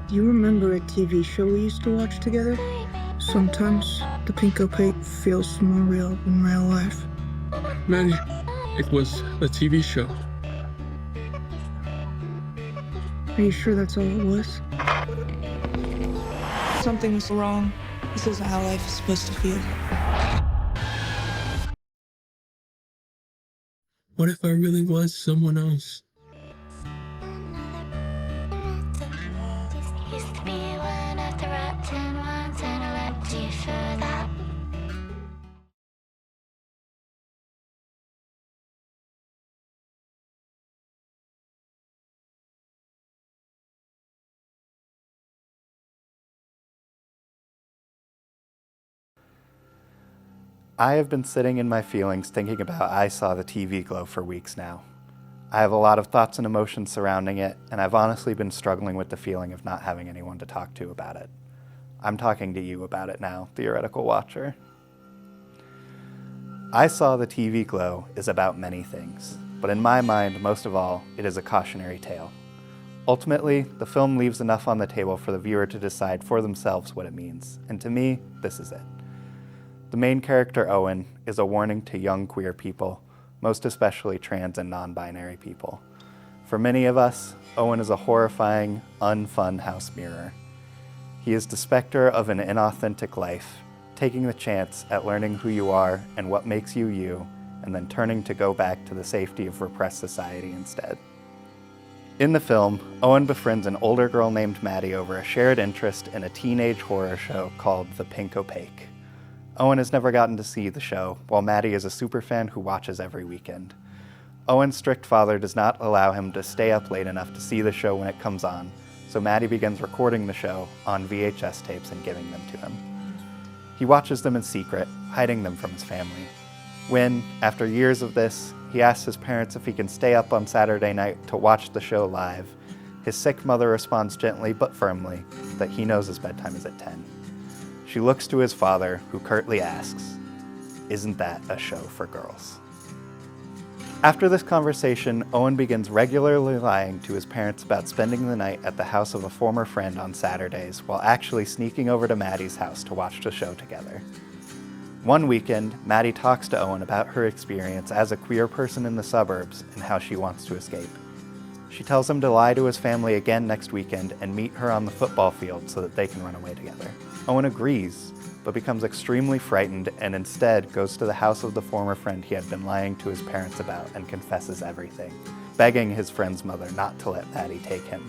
Do you remember a TV show we used to watch together? Sometimes the pink opaque feels more real than real life. Maddie, it was a TV show. Are you sure that's all it was? Something's wrong. This isn't how life is supposed to feel. What if I really was someone else? Used to be one of the rotten ones, and I loved you for that. I have been sitting in my feelings thinking about I Saw the TV Glow for weeks now. I have a lot of thoughts and emotions surrounding it, and I've honestly been struggling with the feeling of not having anyone to talk to about it. I'm talking to you about it now, theoretical watcher. I Saw the TV Glow is about many things, but in my mind, most of all, it is a cautionary tale. Ultimately, the film leaves enough on the table for the viewer to decide for themselves what it means, and to me, this is it. The main character, Owen, is a warning to young queer people, most especially trans and non-binary people. For many of us, Owen is a horrifying, unfun house mirror. He is the specter of an inauthentic life, taking the chance at learning who you are and what makes you you, and then turning to go back to the safety of repressed society instead. In the film, Owen befriends an older girl named Maddie over a shared interest in a teenage horror show called The Pink Opaque. Owen has never gotten to see the show, while Maddie is a superfan who watches every weekend. Owen's strict father does not allow him to stay up late enough to see the show when it comes on, so Maddie begins recording the show on VHS tapes and giving them to him. He watches them in secret, hiding them from his family. When, after years of this, he asks his parents if he can stay up on Saturday night to watch the show live, his sick mother responds gently but firmly that he knows his bedtime is at 10. She looks to his father, who curtly asks, "Isn't that a show for girls?" After this conversation, Owen begins regularly lying to his parents about spending the night at the house of a former friend on Saturdays, while actually sneaking over to Maddie's house to watch the show together. One weekend, Maddie talks to Owen about her experience as a queer person in the suburbs and how she wants to escape. She tells him to lie to his family again next weekend and meet her on the football field so that they can run away together. Owen agrees, but becomes extremely frightened and instead goes to the house of the former friend he had been lying to his parents about and confesses everything, begging his friend's mother not to let Maddie take him.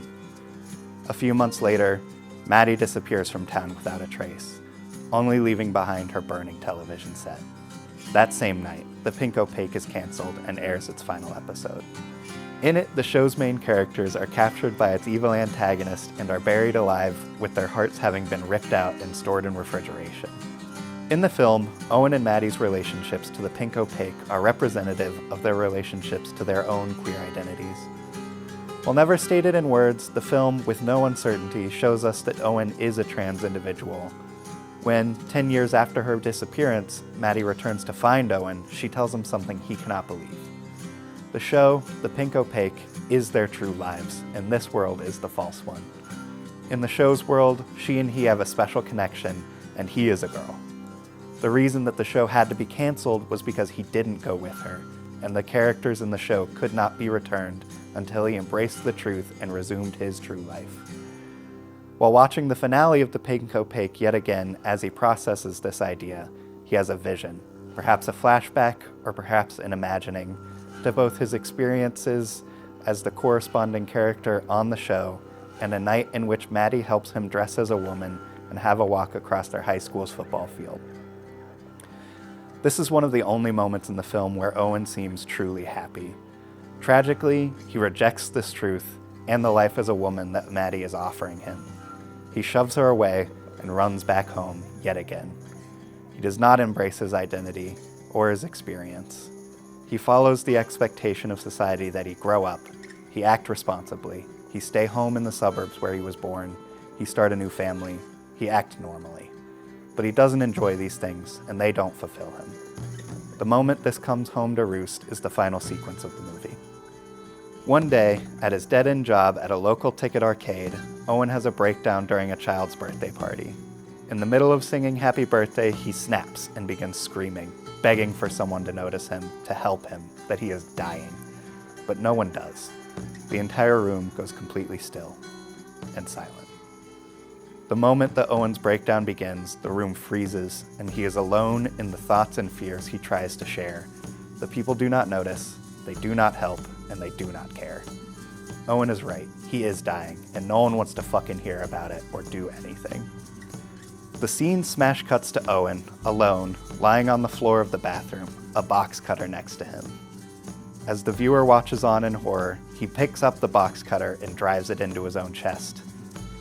A few months later, Maddie disappears from town without a trace, only leaving behind her burning television set. That same night, The Pink Opaque is canceled and airs its final episode. In it, the show's main characters are captured by its evil antagonist and are buried alive, with their hearts having been ripped out and stored in refrigeration. In the film, Owen and Maddie's relationships to the Pink Opaque are representative of their relationships to their own queer identities. While never stated in words, the film, with no uncertainty, shows us that Owen is a trans individual. When, 10 years after her disappearance, Maddie returns to find Owen, she tells him something he cannot believe. The show, The Pink Opaque, is their true lives, and this world is the false one. In the show's world, she and he have a special connection, and he is a girl. The reason that the show had to be canceled was because he didn't go with her, and the characters in the show could not be returned until he embraced the truth and resumed his true life. While watching the finale of The Pink Opaque yet again as he processes this idea, he has a vision, perhaps a flashback or perhaps an imagining, to both his experiences as the corresponding character on the show and a night in which Maddie helps him dress as a woman and have a walk across their high school's football field. This is one of the only moments in the film where Owen seems truly happy. Tragically, he rejects this truth and the life as a woman that Maddie is offering him. He shoves her away and runs back home yet again. He does not embrace his identity or his experience. He follows the expectation of society that he grow up, he act responsibly, he stay home in the suburbs where he was born, he start a new family, he act normally. But he doesn't enjoy these things, and they don't fulfill him. The moment this comes home to roost is the final sequence of the movie. One day, at his dead-end job at a local ticket arcade, Owen has a breakdown during a child's birthday party. In the middle of singing Happy Birthday, he snaps and begins screaming, begging for someone to notice him, to help him, that he is dying. But no one does. The entire room goes completely still and silent. The moment that Owen's breakdown begins, the room freezes, and he is alone in the thoughts and fears he tries to share. The people do not notice, they do not help, and they do not care. Owen is right. He is dying, and no one wants to fucking hear about it or do anything. The scene smash cuts to Owen, alone, lying on the floor of the bathroom, a box cutter next to him. As the viewer watches on in horror, he picks up the box cutter and drives it into his own chest.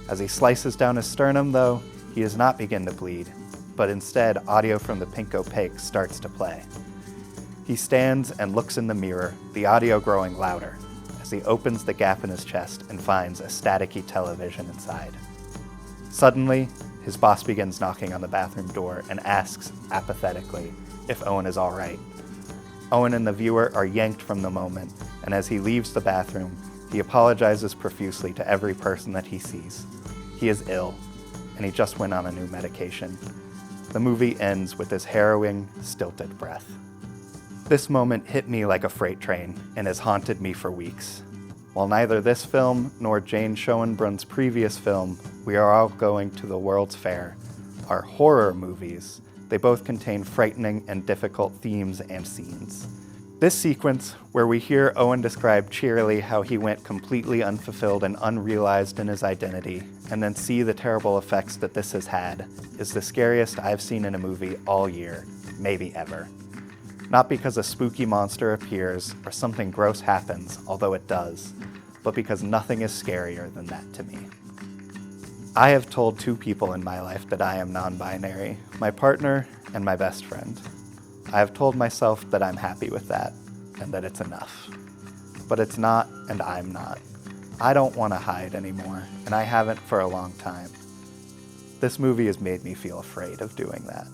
As he slices down his sternum, though, he does not begin to bleed, but instead audio from the pink opaque starts to play. He stands and looks in the mirror, the audio growing louder, as he opens the gap in his chest and finds a staticky television inside. Suddenly, his boss begins knocking on the bathroom door and asks, apathetically, if Owen is all right. Owen and the viewer are yanked from the moment, and as he leaves the bathroom, he apologizes profusely to every person that he sees. He is ill, and he just went on a new medication. The movie ends with his harrowing, stilted breath. This moment hit me like a freight train and has haunted me for weeks. While neither this film nor Jane Schoenbrun's previous film, We Are All Going to the World's Fair, are horror movies, they both contain frightening and difficult themes and scenes. This sequence, where we hear Owen describe cheerily how he went completely unfulfilled and unrealized in his identity, and then see the terrible effects that this has had, is the scariest I've seen in a movie all year, maybe ever. Not because a spooky monster appears or something gross happens, although it does, but because nothing is scarier than that to me. I have told 2 people in my life that I am non-binary, my partner and my best friend. I have told myself that I'm happy with that, and that it's enough. But it's not, and I'm not. I don't want to hide anymore, and I haven't for a long time. This movie has made me feel afraid of doing that.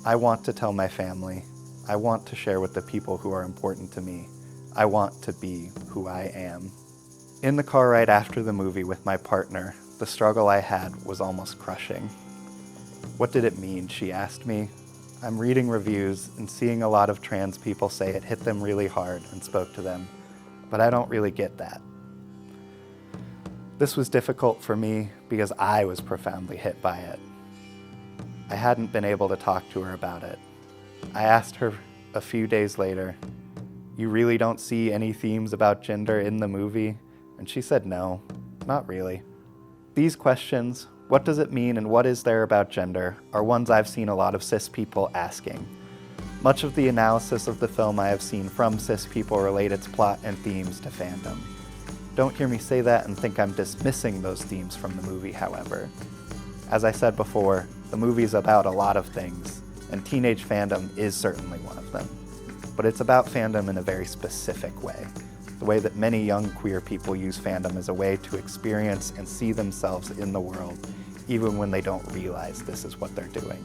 I want to tell my family. I want to share with the people who are important to me. I want to be who I am. In the car ride after the movie with my partner, the struggle I had was almost crushing. What did it mean, she asked me. I'm reading reviews and seeing a lot of trans people say it hit them really hard and spoke to them, but I don't really get that. This was difficult for me because I was profoundly hit by it. I hadn't been able to talk to her about it. I asked her a few days later, "You really don't see any themes about gender in the movie?" And she said no, not really. These questions, what does it mean and what is there about gender, are ones I've seen a lot of cis people asking. Much of the analysis of the film I have seen from cis people relate its plot and themes to fandom. Don't hear me say that and think I'm dismissing those themes from the movie, however. As I said before, the movie's about a lot of things, and teenage fandom is certainly one of them. But it's about fandom in a very specific way. The way that many young queer people use fandom as a way to experience and see themselves in the world, even when they don't realize this is what they're doing.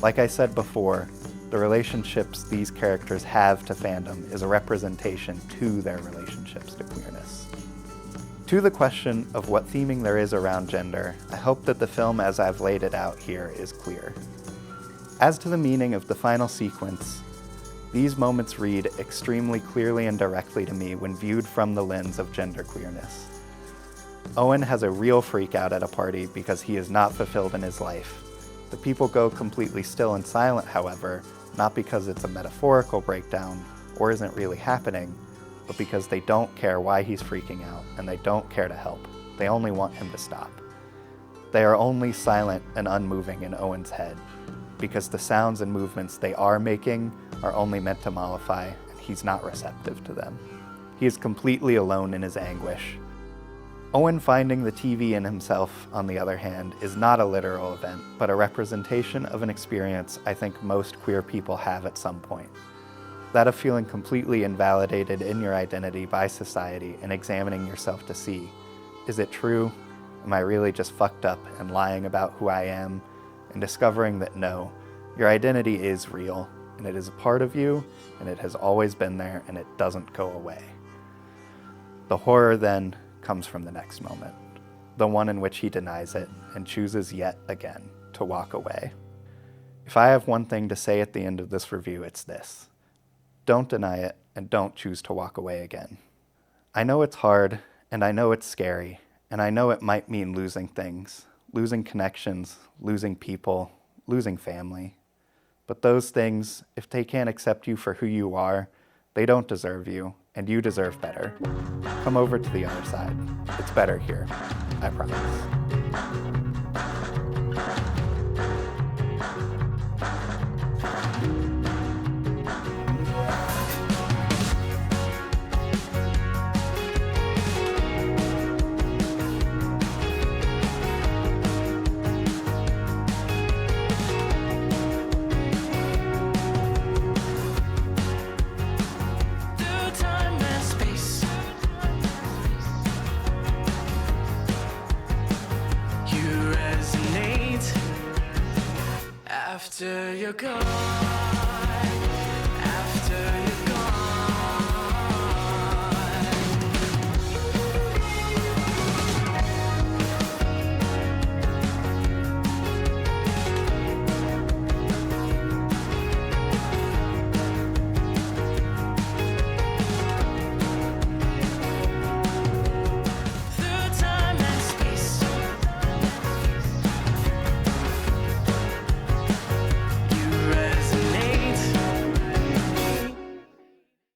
Like I said before, the relationships these characters have to fandom is a representation to their relationships to queerness. To the question of what theming there is around gender, I hope that the film as I've laid it out here is clear. As to the meaning of the final sequence, these moments read extremely clearly and directly to me when viewed from the lens of genderqueerness. Owen has a real freak out at a party because he is not fulfilled in his life. The people go completely still and silent, however, not because it's a metaphorical breakdown or isn't really happening, but because they don't care why he's freaking out and they don't care to help. They only want him to stop. They are only silent and unmoving in Owen's head, because the sounds and movements they are making are only meant to mollify, and he's not receptive to them. He is completely alone in his anguish. Owen finding the TV in himself, on the other hand, is not a literal event, but a representation of an experience I think most queer people have at some point. That of feeling completely invalidated in your identity by society and examining yourself to see, is it true? Am I really just fucked up and lying about who I am? And discovering that no, your identity is real, and it is a part of you, and it has always been there, and it doesn't go away. The horror then comes from the next moment. the one in which he denies it and chooses yet again to walk away. If I have one thing to say at the end of this review, it's this: don't deny it and don't choose to walk away again. I know it's hard, and I know it's scary, and I know it might mean losing things, losing connections, losing people, losing family. But those things, if they can't accept you for who you are, they don't deserve you, and you deserve better. Come over to the other side. It's better here, I promise. After you're gone.